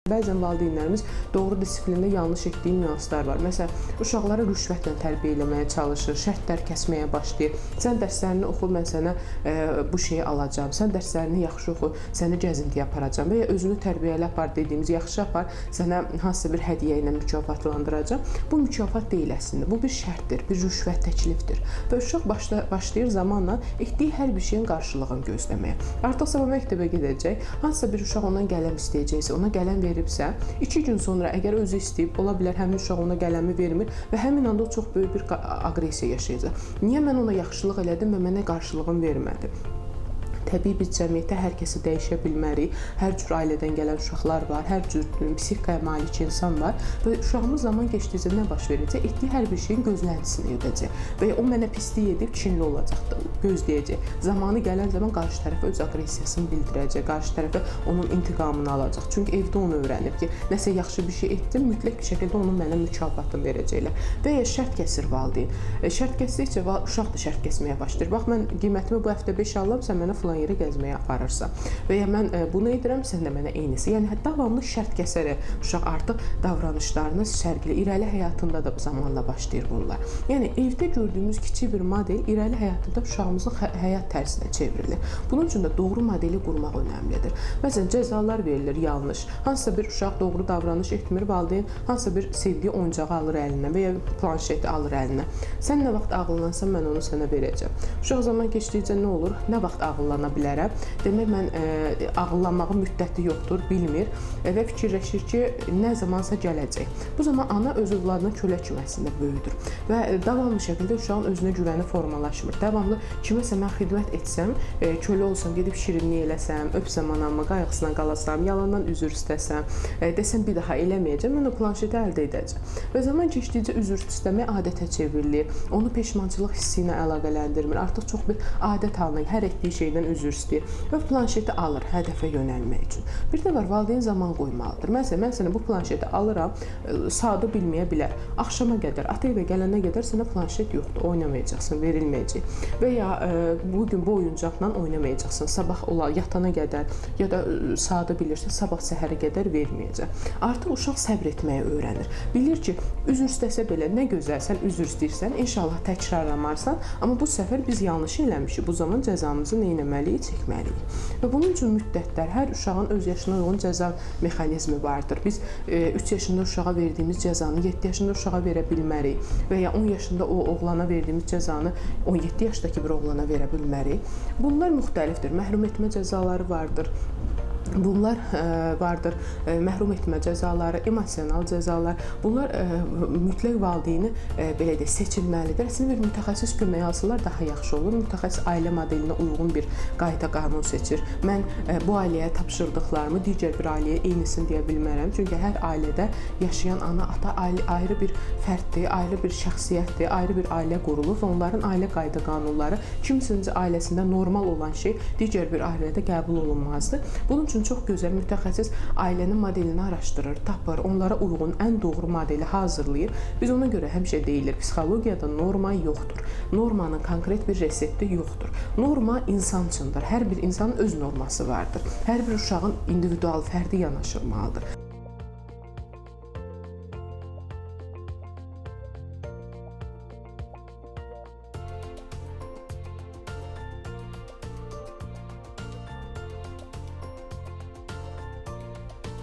Bəzən valideynlərimiz doğru disiplində yanlış etdiyi nüanslar var. Məsələn, uşaqları rüşvətlə tərbiyə eləməyə çalışır, şərtlər kəsməyə başlayır. Sən dərslərini oxu, mən sənə bu şeyi alacağam. Sən dərslərini yaxşı oxu, səni gəzintiyə aparacağam. Və ya özünü tərbiyəli apar dediyimiz yaxşı apar, sənə hansısa bir hədiyyə ilə mükafatlandıracağam. Bu mükafat deyil əslində. Bu bir şərtdir, bir rüşvət təklifdir. Və uşaq başlayır zamanla etdiyi hər bir şeyin qarşılığını gözləməyə. Artıq sabah məktəbə gedəcək, hansısa bir uşaq ondan qələm istəyəcəksə, ona qələm veribsə, 2 gün sonra əgər özü istəyib, ola bilər həmin uşaq ona qələmi vermir və həmin anda o çox böyük bir aqressiya yaşayacaq. Niyə mən ona yaxşılıq elədim və mənə qarşılığını vermədi? Təbii biz cəmiyyətdə hər kəsi dəyişə bilmərik. Hər cür ailədən gələn uşaqlar var, hər cür psixikaya malik insan var və uşağımız zaman keçdikcə nə baş verəcək? Etdiyi hər bir şeyin gözləntisini edəcək və o mənə pislik edib kinli olacaqdır, gözləyəcək. Zamanı gələn zaman qarşı tərəfə öz aqressiyasını bildirəcək, qarşı tərəfə onun intiqamını alacaq. Çünki evdə onu öyrənib ki, nəsə yaxşı bir şey etdim, mütləq bir şəkildə onun mənə mükafatını verəcəklər. Və ya şərt kəsir valideyn. Şərt kəsdikcə uşaq da şərt kəsməyə başlayır. Bax, mən qiymətimi bu həftə 5 alıram, sən mənə filan yerə gəzməyə aparırsan. Və ya mən bunu edirəm, sən də mənə eynisi. Yəni davamlı şərt kəsərək uşaq artıq davranışlarını sərgilir. İrəli həyatında da bu zamanla başlayır bunlar. Yəni evdə gördüyümüz kiçik bir model irəli həyatında uşağımızın həyat tərzinə çevrilir. Bunun üçün də doğru modeli qurmaq önəmlidir. Məsələn, cəzalar verilir yanlış. Hansısa bir uşaq doğru davranış etmir, valideyn hansısa bir sevdiyi oyuncağı alır əlinə və ya planşeti alır əlinə. Sən nə vaxt ağıllansan, mən onu sənə verəcəm. Uşaq zaman keçdikcə nə olur? Nə vaxt ağıllana bilərəm. Demək, mən ağıllanmağın müddəti yoxdur, bilmir və fikirləşir ki, nə zamansa gələcək. Bu zaman ana öz övladına kölə kimi əslində böyüdür və davamlı şəkildə uşağın özünə güvəni formalaşmır. Davamlı kiməsə mən xidmət etsəm, kölə olsam, gedib şirinlik eləsəm, öpsəm anamı, qayğısına qalasam, yalandan üzr istəsəm, desəm bir daha eləməyəcəm, mən o planşeti əldə edəcəm. Və zaman keçdikcə üzr istəmək adətə çevrilir, onu peşmançılıq hissi ilə əlaqələndirmir. Artıq çox bir adət halına, hər etdiyi şeydən üzr istəyir və planşeti alır hədəfə yönəlmək üçün. Bir də var, valideyn zaman qoymalıdır. Məsələn, mən sənə bu planşeti alıram, saatı bilməyə bilər. Axşama qədər, ata evə gələnə qədər sənə planşet yoxdur, oynamayacaqsın, verilməyəcək. Və ya bugün bu oyuncaqla oynamayacaqsın, sabah yatana qədər ya da saatı bilirsə, sabah səhərə qədər verməyəcək. Artıq uşaq səbr etməyi öyrənir. Bilir ki, üzr istəsə belə nə gözəl, sən üzr istəyirsən, inşallah təkrarlamarsan, amma bu səfər biz yanlış eləmişik, bu zaman cəzamızı nə etməliyik, çəkməliyik. Və bunun üçün müddətlər, hər uşağın öz yaşına uyğun cəza mexanizmi vardır. Biz 3 yaşında uşağa verdiyimiz cəzanı 7 yaşında uşağa verə bilmərik və ya 10 yaşında o oğlana verdiyimiz cəzanı 17 yaşdakı bir oğlana verə bilmərik. Bunlar müxtəlifdir. Məhrum etmə cəzaları vardır. Bunlar vardır, məhrum etmə cəzaları, emosional cəzalar. Bunlar mütləq valideyni belə deyək, seçilməlidir. Əslində bir mütəxəssis kömək alsalar daha yaxşı olur. Mütəxəssis ailə modelinə uyğun bir qayda qanun seçir. Mən bu ailəyə tapşırdıqlarımı digər bir ailəyə eynisini deyə bilmərəm. Çünki hər ailədə yaşayan ana, ata ayrı bir fərddir, ayrı bir şəxsiyyətdir, ayrı bir ailə qurulur və onların ailə qayda qanunları kimisinin ailəsində normal olan şey digər bir ailədə qəbul olunmazdır. Bunun üçün çox gözəl mütəxəssis ailənin modelini araşdırır, tapır, onlara uyğun ən doğru modeli hazırlayır. Biz ona görə həmişə deyilir, psixologiyada norma yoxdur. Normanın konkret bir resepti yoxdur. Norma insan üçündür. Hər bir insanın öz norması vardır. Hər bir uşağın individual, fərdi yanaşılmalıdır.